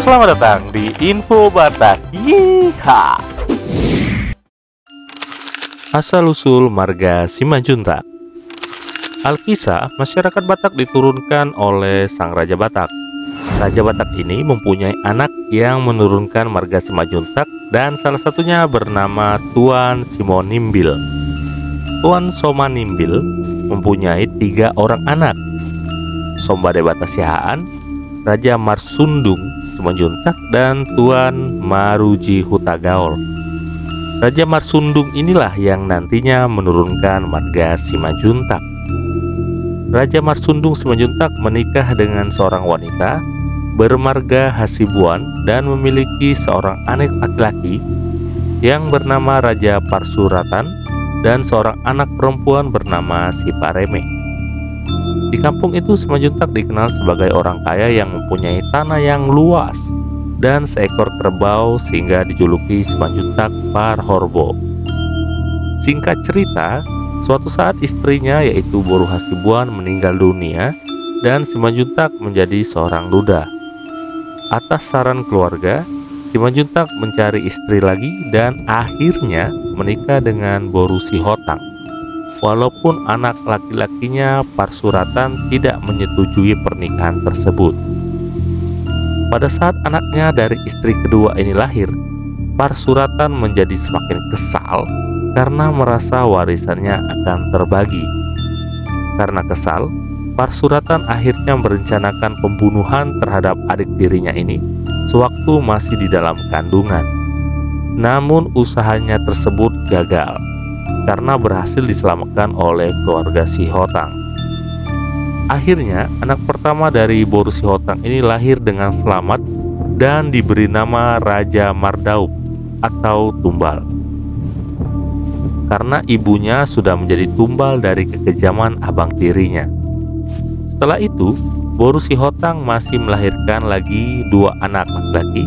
Selamat datang di Info Batak. Yeeha. Asal-usul marga Simanjuntak. Alkisah, masyarakat Batak diturunkan oleh Sang Raja Batak. Raja Batak ini mempunyai anak yang menurunkan marga Simanjuntak dan salah satunya bernama Tuan Simonimbil. Tuan Somanimbil mempunyai 3 orang anak. Sombade Batasihaan, Raja Marsundung Simanjuntak, dan Tuan Maruji Hutagaol. Raja Marsundung inilah yang nantinya menurunkan marga Simanjuntak. Raja Marsundung Simanjuntak menikah dengan seorang wanita bermarga Hasibuan dan memiliki seorang anak laki-laki yang bernama Raja Parsuratan dan seorang anak perempuan bernama Sipareme. Di kampung itu Simanjuntak dikenal sebagai orang kaya yang mempunyai tanah yang luas dan seekor kerbau sehingga dijuluki Simanjuntak Parhorbo. Singkat cerita, suatu saat istrinya yaitu Boru Hasibuan meninggal dunia dan Simanjuntak menjadi seorang duda. Atas saran keluarga, Simanjuntak mencari istri lagi dan akhirnya menikah dengan Boru Sihotang. Walaupun anak laki-lakinya Parsuratan tidak menyetujui pernikahan tersebut. Pada saat anaknya dari istri kedua ini lahir, Parsuratan menjadi semakin kesal karena merasa warisannya akan terbagi. Karena kesal, Parsuratan akhirnya merencanakan pembunuhan terhadap adik tirinya ini sewaktu masih di dalam kandungan. Namun usahanya tersebut gagal karena berhasil diselamatkan oleh keluarga Sihotang. Akhirnya anak pertama dari Boru Sihotang ini lahir dengan selamat dan diberi nama Raja Mardaup atau Tumbal, karena ibunya sudah menjadi tumbal dari kekejaman abang tirinya. Setelah itu Boru Sihotang masih melahirkan lagi 2 anak laki-laki,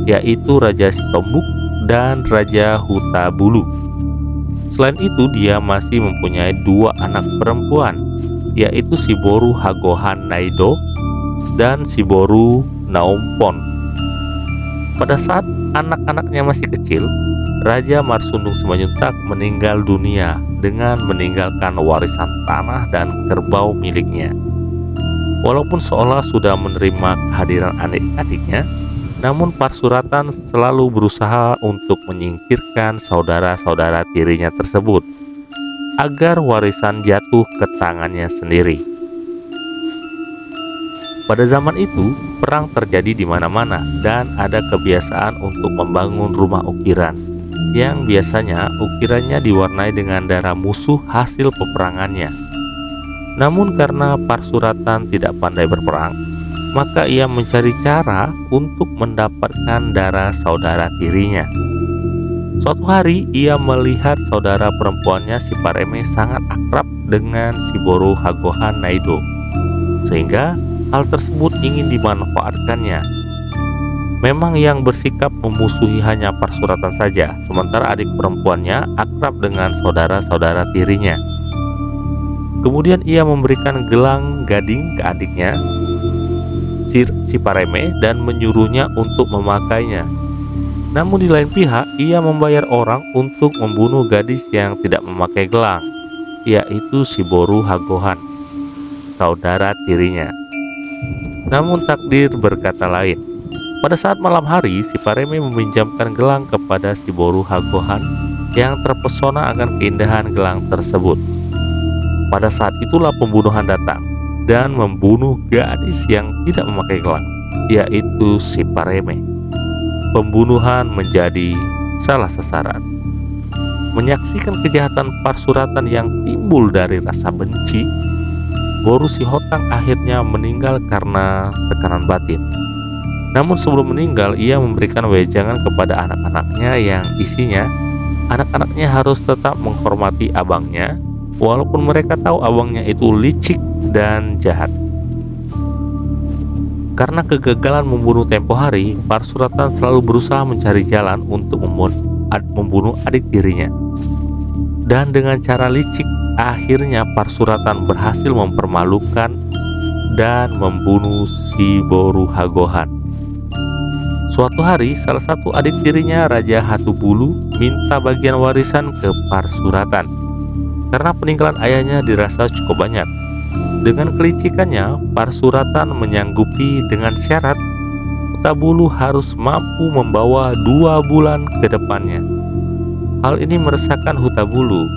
yaitu Raja Sitombuk dan Raja Hutabulu. Selain itu dia masih mempunyai 2 anak perempuan, yaitu si Boru Hagohan Naido dan si Boru Naumpon. Pada saat anak-anaknya masih kecil, Raja Marsundung Simanjuntak meninggal dunia dengan meninggalkan warisan tanah dan kerbau miliknya. Walaupun seolah sudah menerima kehadiran adik-adiknya, namun Parsuratan selalu berusaha untuk menyingkirkan saudara-saudara tirinya tersebut agar warisan jatuh ke tangannya sendiri. Pada zaman itu, perang terjadi di mana-mana dan ada kebiasaan untuk membangun rumah ukiran yang biasanya ukirannya diwarnai dengan darah musuh hasil peperangannya. Namun karena Parsuratan tidak pandai berperang, maka ia mencari cara untuk mendapatkan darah saudara tirinya. Suatu hari ia melihat saudara perempuannya Sipareme sangat akrab dengan si Boru Hagohan Naido, sehingga hal tersebut ingin dimanfaatkannya. Memang yang bersikap memusuhi hanya Parsuratan saja, sementara adik perempuannya akrab dengan saudara-saudara tirinya. Kemudian ia memberikan gelang gading ke adiknya Sipareme dan menyuruhnya untuk memakainya. Namun di lain pihak ia membayar orang untuk membunuh gadis yang tidak memakai gelang, yaitu si Boru Hagohan, saudara tirinya. Namun takdir berkata lain. Pada saat malam hari, Sipareme meminjamkan gelang kepada si Boru Hagohan yang terpesona akan keindahan gelang tersebut. Pada saat itulah pembunuhan datang dan membunuh gadis yang tidak memakai gelang, yaitu Sipareme. Pembunuhan menjadi salah sasaran. Menyaksikan kejahatan Parsuratan yang timbul dari rasa benci, Boru Sihotang akhirnya meninggal karena tekanan batin. Namun sebelum meninggal, ia memberikan wejangan kepada anak-anaknya yang isinya anak-anaknya harus tetap menghormati abangnya walaupun mereka tahu abangnya itu licik dan jahat. Karena kegagalan membunuh tempo hari, Parsuratan selalu berusaha mencari jalan untuk membunuh adik tirinya. Dan dengan cara licik, akhirnya Parsuratan berhasil mempermalukan dan membunuh si Boru Hagohan. Suatu hari, salah satu adik tirinya, Raja Hatubulu, minta bagian warisan ke Parsuratan karena peninggalan ayahnya dirasa cukup banyak. Dengan kelicikannya, Parsuratan menyanggupi dengan syarat Hutabulu harus mampu membawa 2 bulan ke depannya. Hal ini meresahkan Hutabulu,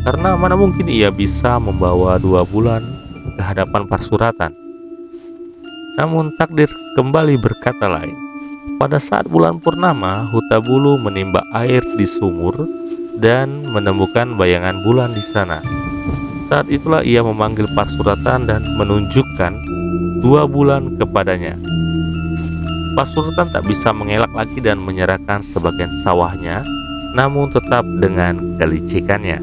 karena mana mungkin ia bisa membawa 2 bulan ke hadapan Parsuratan. Namun takdir kembali berkata lain. Pada saat bulan purnama, Hutabulu menimba air di sumur dan menemukan bayangan bulan di sana. Saat itulah ia memanggil Parsuratan dan menunjukkan 2 bulan kepadanya. Parsuratan tak bisa mengelak lagi dan menyerahkan sebagian sawahnya, namun tetap dengan kelicikannya.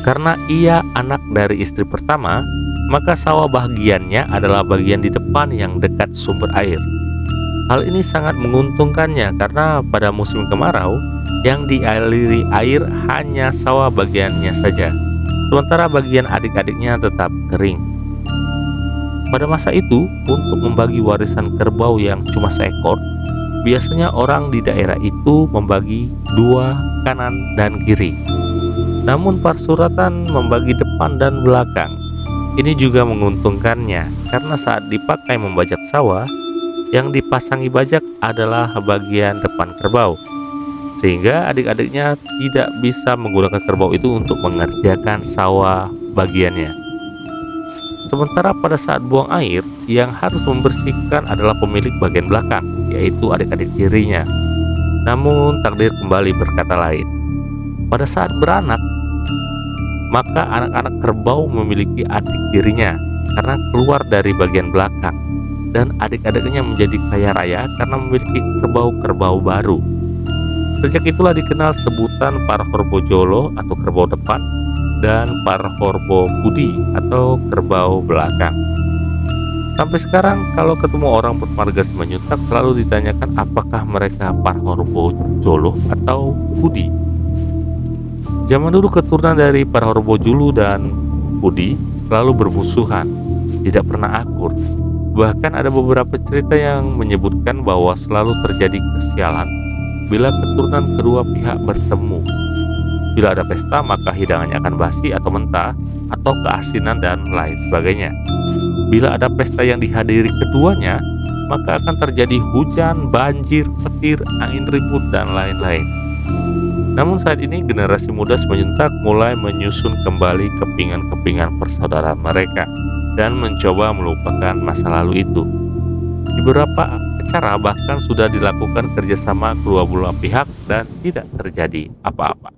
Karena ia anak dari istri pertama, maka sawah bagiannya adalah bagian di depan yang dekat sumber air. Hal ini sangat menguntungkannya karena pada musim kemarau yang dialiri air hanya sawah bagiannya saja, sementara bagian adik-adiknya tetap kering. Pada masa itu, untuk membagi warisan kerbau yang cuma seekor, biasanya orang di daerah itu membagi 2 kanan dan kiri. Namun Parsuratan membagi depan dan belakang. Ini juga menguntungkannya karena saat dipakai membajak sawah, yang dipasangi bajak adalah bagian depan kerbau, sehingga adik-adiknya tidak bisa menggunakan kerbau itu untuk mengerjakan sawah bagiannya. Sementara pada saat buang air, yang harus membersihkan adalah pemilik bagian belakang, yaitu adik-adik tirinya. Namun takdir kembali berkata lain. Pada saat beranak, maka anak-anak kerbau memiliki adik tirinya karena keluar dari bagian belakang, dan adik-adiknya menjadi kaya raya karena memiliki kerbau-kerbau baru. Sejak itulah dikenal sebutan Parhorbojolo atau kerbau depan dan Parhorbo Budi atau kerbau belakang. Sampai sekarang kalau ketemu orang bermarga Simanjuntak selalu ditanyakan apakah mereka Parhorbojolo atau Budi. Zaman dulu keturunan dari Parhorbojolo dan Budi selalu bermusuhan, tidak pernah akur. Bahkan ada beberapa cerita yang menyebutkan bahwa selalu terjadi kesialan bila keturunan kedua pihak bertemu. Bila ada pesta, maka hidangannya akan basi atau mentah, atau keasinan dan lain sebagainya. Bila ada pesta yang dihadiri keduanya, maka akan terjadi hujan, banjir, petir, angin ribut, dan lain-lain. Namun saat ini generasi muda Simanjuntak mulai menyusun kembali kepingan-kepingan persaudaraan mereka dan mencoba melupakan masa lalu itu. Di beberapa acara bahkan sudah dilakukan kerjasama kedua belah pihak dan tidak terjadi apa-apa.